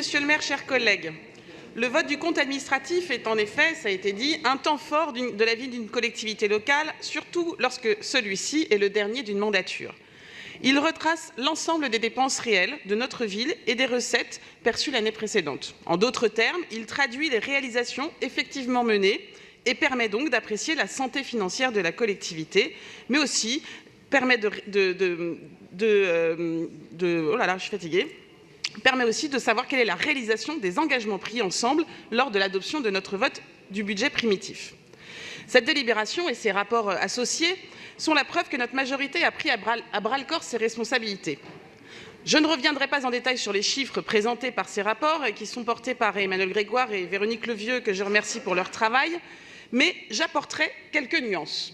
Monsieur le maire, chers collègues, le vote du compte administratif est en effet, ça a été dit, un temps fort de la vie d'une collectivité locale, surtout lorsque celui-ci est le dernier d'une mandature. Il retrace l'ensemble des dépenses réelles de notre ville et des recettes perçues l'année précédente. En d'autres termes, il traduit les réalisations effectivement menées et permet donc d'apprécier la santé financière de la collectivité, mais aussi permet permet aussi de savoir quelle est la réalisation des engagements pris ensemble lors de l'adoption de notre vote du budget primitif. Cette délibération et ses rapports associés sont la preuve que notre majorité a pris à bras-le-corps ses responsabilités. Je ne reviendrai pas en détail sur les chiffres présentés par ces rapports qui sont portés par Emmanuel Grégoire et Véronique Levieux, que je remercie pour leur travail, mais j'apporterai quelques nuances.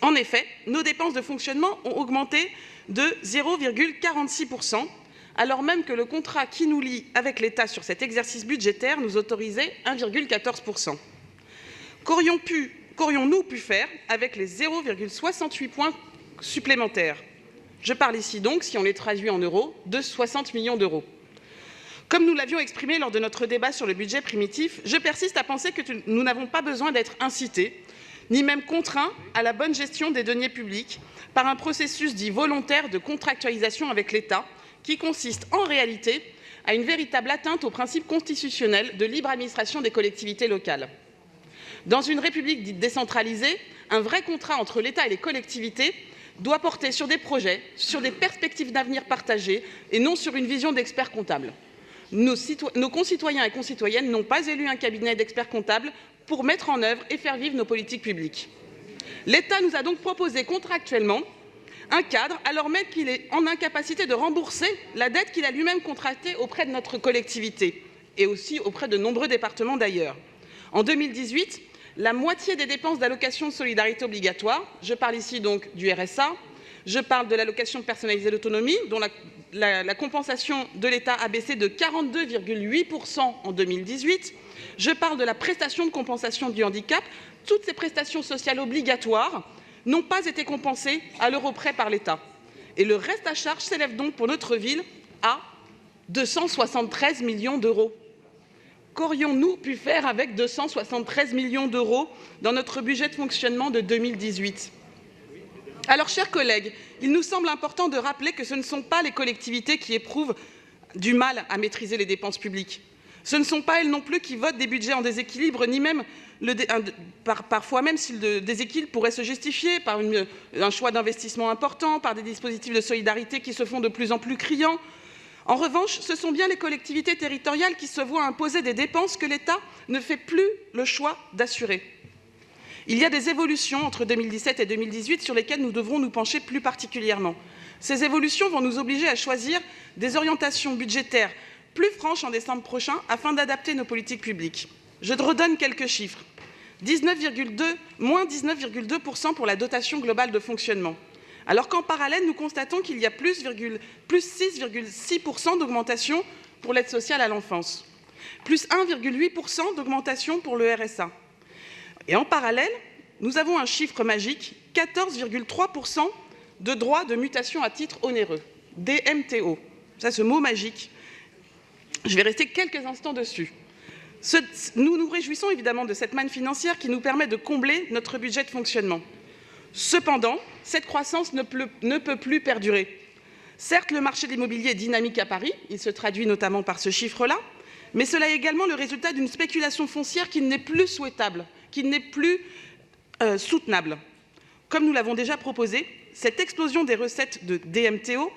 En effet, nos dépenses de fonctionnement ont augmenté de 0,46%, alors même que le contrat qui nous lie avec l'État sur cet exercice budgétaire nous autorisait 1,14%. Qu'aurions-nous pu faire avec les 0,68 points supplémentaires? Je parle ici donc, si on les traduit en euros, de 60 millions d'euros. Comme nous l'avions exprimé lors de notre débat sur le budget primitif, je persiste à penser que nous n'avons pas besoin d'être incités, ni même contraints à la bonne gestion des deniers publics par un processus dit volontaire de contractualisation avec l'État, qui consiste en réalité à une véritable atteinte au principe constitutionnel de libre administration des collectivités locales. Dans une république dite décentralisée, un vrai contrat entre l'État et les collectivités doit porter sur des projets, sur des perspectives d'avenir partagées et non sur une vision d'experts comptables. Nos concitoyens et concitoyennes n'ont pas élu un cabinet d'experts comptables pour mettre en œuvre et faire vivre nos politiques publiques. L'État nous a donc proposé contractuellement un cadre, alors même qu'il est en incapacité de rembourser la dette qu'il a lui-même contractée auprès de notre collectivité et aussi auprès de nombreux départements d'ailleurs. En 2018, la moitié des dépenses d'allocation de solidarité obligatoire, je parle ici donc du RSA, je parle de l'allocation personnalisée d'autonomie, dont la compensation de l'État a baissé de 42,8% en 2018, je parle de la prestation de compensation du handicap, toutes ces prestations sociales obligatoires n'ont pas été compensées à l'euro près par l'État. Et le reste à charge s'élève donc pour notre ville à 273 millions d'euros. Qu'aurions-nous pu faire avec 273 millions d'euros dans notre budget de fonctionnement de 2018 ? Alors, chers collègues, il nous semble important de rappeler que ce ne sont pas les collectivités qui éprouvent du mal à maîtriser les dépenses publiques. Ce ne sont pas elles non plus qui votent des budgets en déséquilibre, ni même parfois même si le déséquilibre pourrait se justifier par un choix d'investissement important, par des dispositifs de solidarité qui se font de plus en plus criants. En revanche, ce sont bien les collectivités territoriales qui se voient imposer des dépenses que l'État ne fait plus le choix d'assurer. Il y a des évolutions entre 2017 et 2018 sur lesquelles nous devrons nous pencher plus particulièrement. Ces évolutions vont nous obliger à choisir des orientations budgétaires plus franches en décembre prochain afin d'adapter nos politiques publiques. Je redonne quelques chiffres. Moins 19,2% pour la dotation globale de fonctionnement. Alors qu'en parallèle, nous constatons qu'il y a plus 6,6% d'augmentation pour l'aide sociale à l'enfance, plus 1,8% d'augmentation pour le RSA. Et en parallèle, nous avons un chiffre magique, 14,3% de droits de mutation à titre onéreux, DMTO. Ça, ce mot magique, je vais rester quelques instants dessus. Nous nous réjouissons évidemment de cette manne financière qui nous permet de combler notre budget de fonctionnement. Cependant, cette croissance ne peut plus perdurer. Certes, le marché de l'immobilier est dynamique à Paris, il se traduit notamment par ce chiffre-là, mais cela est également le résultat d'une spéculation foncière qui n'est plus souhaitable, qui n'est plus soutenable. Comme nous l'avons déjà proposé, cette explosion des recettes de DMTO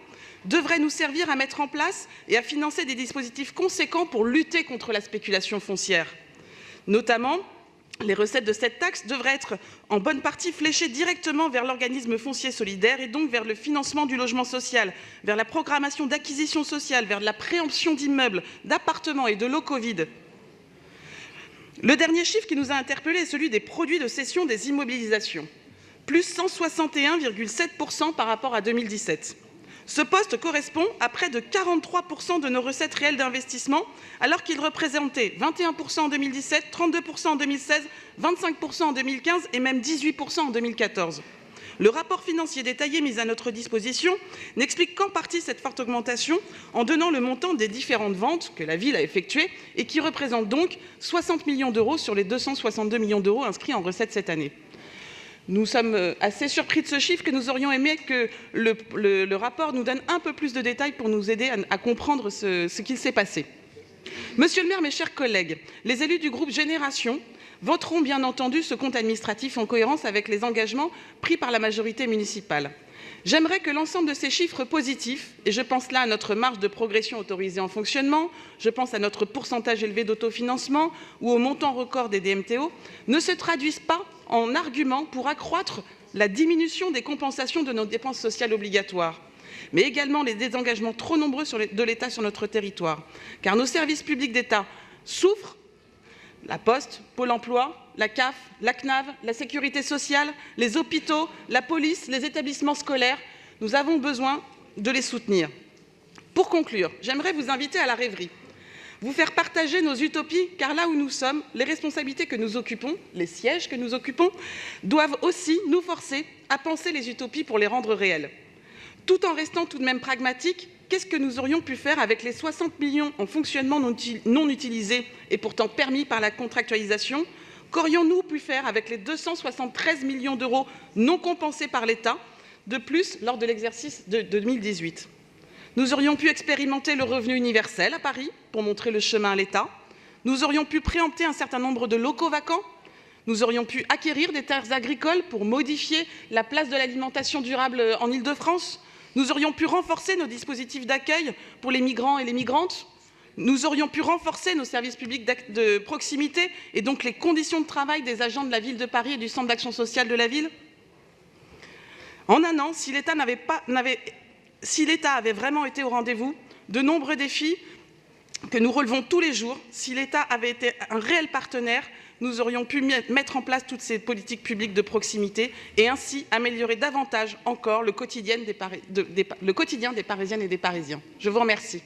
devrait nous servir à mettre en place et à financer des dispositifs conséquents pour lutter contre la spéculation foncière. Notamment, les recettes de cette taxe devraient être en bonne partie fléchées directement vers l'organisme foncier solidaire et donc vers le financement du logement social, vers la programmation d'acquisition sociale, vers la préemption d'immeubles, d'appartements et de locaux vides. Le dernier chiffre qui nous a interpellés est celui des produits de cession des immobilisations, plus 161,7% par rapport à 2017. Ce poste correspond à près de 43% de nos recettes réelles d'investissement, alors qu'il représentait 21% en 2017, 32% en 2016, 25% en 2015 et même 18% en 2014. Le rapport financier détaillé mis à notre disposition n'explique qu'en partie cette forte augmentation en donnant le montant des différentes ventes que la ville a effectuées et qui représentent donc 60 millions d'euros sur les 262 millions d'euros inscrits en recettes cette année. Nous sommes assez surpris de ce chiffre que nous aurions aimé que le rapport nous donne un peu plus de détails pour nous aider à comprendre ce qu'il s'est passé. Monsieur le maire, mes chers collègues, les élus du groupe Génération voteront bien entendu ce compte administratif en cohérence avec les engagements pris par la majorité municipale. J'aimerais que l'ensemble de ces chiffres positifs, et je pense là à notre marge de progression autorisée en fonctionnement, je pense à notre pourcentage élevé d'autofinancement ou au montant record des DMTO, ne se traduisent pas en arguments pour accroître la diminution des compensations de nos dépenses sociales obligatoires, mais également les désengagements trop nombreux de l'État sur notre territoire. Car nos services publics d'État souffrent, la Poste, Pôle emploi, la CAF, la CNAV, la Sécurité sociale, les hôpitaux, la police, les établissements scolaires. Nous avons besoin de les soutenir. Pour conclure, j'aimerais vous inviter à la rêverie, vous faire partager nos utopies, car là où nous sommes, les responsabilités que nous occupons, les sièges que nous occupons, doivent aussi nous forcer à penser les utopies pour les rendre réelles. Tout en restant tout de même pragmatique, qu'est-ce que nous aurions pu faire avec les 60 millions en fonctionnement non utilisés et pourtant permis par la contractualisation? Qu'aurions-nous pu faire avec les 273 millions d'euros non compensés par l'État de plus lors de l'exercice de 2018? Nous aurions pu expérimenter le revenu universel à Paris pour montrer le chemin à l'État. Nous aurions pu préempter un certain nombre de locaux vacants. Nous aurions pu acquérir des terres agricoles pour modifier la place de l'alimentation durable en Île-de-France. Nous aurions pu renforcer nos dispositifs d'accueil pour les migrants et les migrantes. Nous aurions pu renforcer nos services publics de proximité et donc les conditions de travail des agents de la ville de Paris et du centre d'action sociale de la ville. En un an, si l'État avait vraiment été au rendez-vous, de nombreux défis que nous relevons tous les jours, si l'État avait été un réel partenaire, nous aurions pu mettre en place toutes ces politiques publiques de proximité et ainsi améliorer davantage encore le quotidien des Parisiennes et des Parisiens. Je vous remercie.